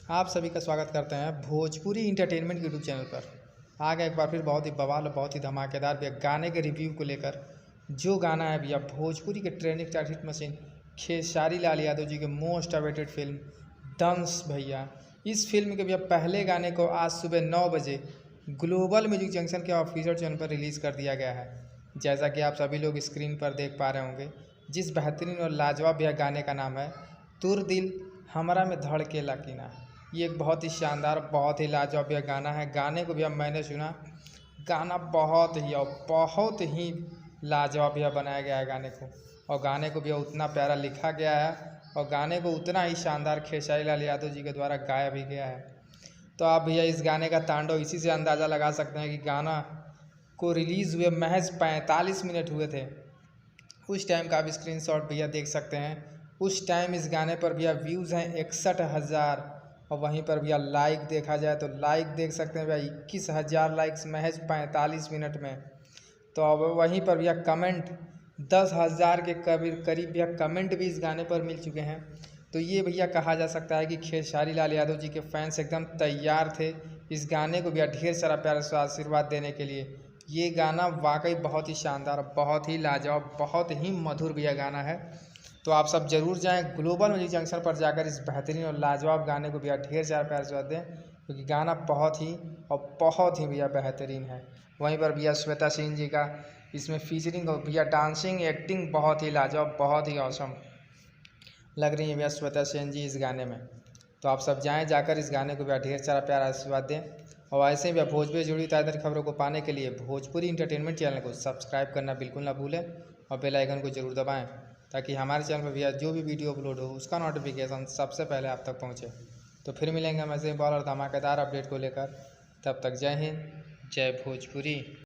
आप सभी का स्वागत करते हैं भोजपुरी इंटरटेनमेंट यूट्यूब चैनल पर। आ गए एक बार फिर बहुत ही बवाल और बहुत ही धमाकेदार भैया गाने के रिव्यू को लेकर। जो गाना है भैया भोजपुरी के trending star hit machine Khesari Lal Yadav ji के मोस्ट अवेटेड फिल्म दंश भैया। इस फिल्म के भैया पहले गाने को आज सुबह 9 बजे ग्लोबल म्यूजिक जंक्शन के ऑफिशियल चैनल पर रिलीज़ कर दिया गया है। जैसा कि आप सभी लोग स्क्रीन पर देख पा रहे होंगे, जिस बेहतरीन और लाजवाब भैया गाने का नाम है तुर दिल हमरा में धड़के लकीना। ये एक बहुत ही शानदार बहुत ही लाजवाब यह गाना है। गाने को भी अब मैंने सुना, गाना बहुत ही लाजवाब यह बनाया गया है गाने को, और गाने को भी उतना प्यारा लिखा गया है और गाने को उतना ही शानदार खेसारी लाल यादव जी के द्वारा गाया भी गया है। तो आप भैया इस गाने का तांडव इसी से अंदाज़ा लगा सकते हैं कि गाना को रिलीज़ हुए महज 45 मिनट हुए थे। उस टाइम का आप स्क्रीनशॉट भैया देख सकते हैं। उस टाइम इस गाने पर भैया व्यूज़ हैं 61,000, और वहीं पर भैया लाइक देखा जाए तो लाइक देख सकते हैं भैया 21,000 लाइक्स महज 45 मिनट में। तो अब वहीं पर भैया कमेंट 10,000 के करीब भैया कमेंट भी इस गाने पर मिल चुके हैं। तो ये भैया कहा जा सकता है कि खेसारी लाल यादव जी के फैंस एकदम तैयार थे इस गाने को भैया ढेर सारा प्यार से आशीर्वाद देने के लिए। ये गाना वाकई बहुत ही शानदार, बहुत ही लाजवाब, बहुत ही मधुर भैया गाना है। तो आप सब जरूर जाएं ग्लोबल म्यूजिक जंक्शन पर जाकर इस बेहतरीन और लाजवाब गाने को भैया ढेर सारा प्यार से दें, क्योंकि गाना बहुत ही भैया बेहतरीन है। वहीं पर भैया श्वेता सिंह जी का इसमें फीचरिंग और भैया डांसिंग एक्टिंग बहुत ही लाजवाब, बहुत ही औसम लग रही है भैया श्वेता सिंह जी इस गाने में। तो आप सब जाकर इस गाने को भैया ढेर सारा प्यार आशीर्वाद दें, और ऐसे ही भैया भोजपुरी जुड़ी ताज़ा खबरों को पाने के लिए भोजपुरी इंटरटेनमेंट चैनल को सब्सक्राइब करना बिल्कुल ना भूलें और बेल आइकन को जरूर दबाएं, ताकि हमारे चैनल पर भैया जो भी वीडियो अपलोड हो उसका नोटिफिकेशन सबसे पहले आप तक पहुंचे। तो फिर मिलेंगे हम ऐसे बॉल और धमाकेदार अपडेट को लेकर। तब तक जय हिंद, जय भोजपुरी।